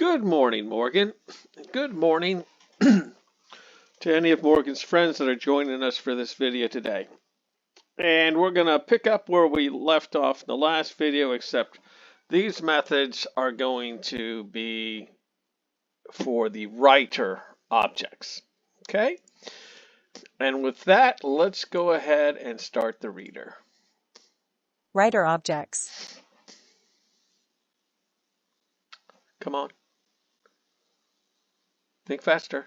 Good morning, Morgan. Good morning to any of Morgan's friends that are joining us for this video today. And we're going to pick up where we left off in the last video, except these methods are going to be for the writer objects. Okay? And with that, let's go ahead and start the reader. Writer objects. Come on. Think faster.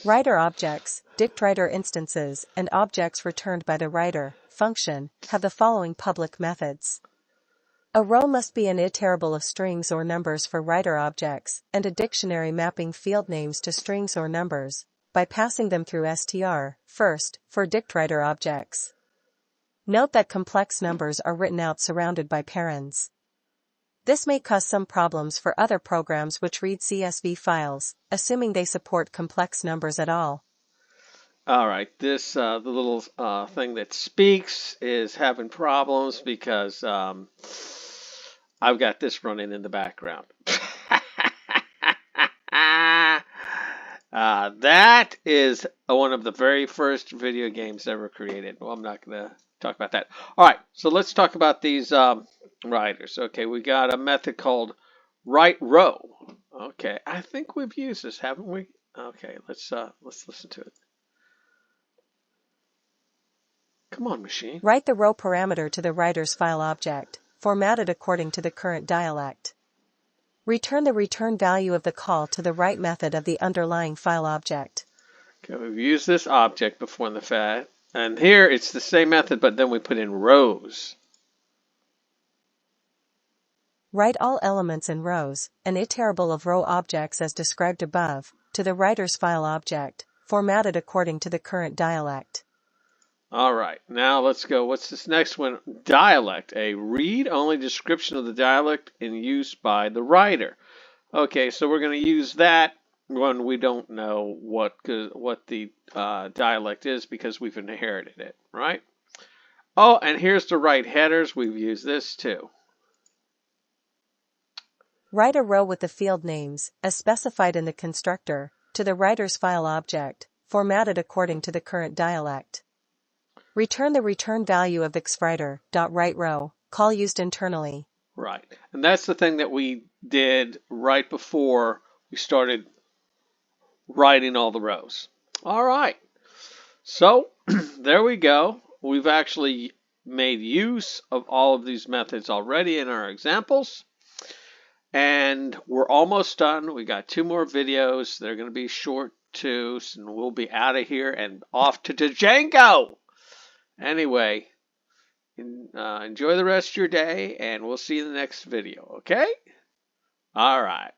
Writer objects, dictWriter instances, and objects returned by the writer function have the following public methods. A row must be an iterable of strings or numbers for writer objects, and a dictionary mapping field names to strings or numbers by passing them through str first for dictWriter objects. Note that complex numbers are written out surrounded by parens. This may cause some problems for other programs which read CSV files, assuming they support complex numbers at all. All right, this the little thing that speaks is having problems because I've got this running in the background. That is one of the very first video games ever created. Well, I'm not going to talk about that. All right, so let's talk about these writers. Okay, we got a method called writeRow. Okay, I think we've used this, haven't we? Okay, let's listen to it. Come on, machine. Write the row parameter to the writer's file object, formatted according to the current dialect. Return the return value of the call to the write method of the underlying file object. Okay, we've used this object before in the FAT, and here it's the same method, but then we put in rows. Write all elements in rows, an iterable of row objects as described above, to the writer's file object, formatted according to the current dialect. All right, now let's go. What's this next one? Dialect, a read-only description of the dialect in use by the writer. Okay, so we're going to use that when we don't know what the dialect is because we've inherited it, right? Oh, and here's the write headers. We've used this too. Write a row with the field names, as specified in the constructor, to the writer's file object, formatted according to the current dialect. Return the return value of xwriter.writeRow, call used internally. Right, and that's the thing that we did right before we started writing all the rows. All right, so there we go. We've actually made use of all of these methods already in our examples. And we're almost done. We got 2 more videos. They're going to be short too, and we'll be out of here and off to Django. Anyway, enjoy the rest of your day, and we'll see you in the next video, okay? All right.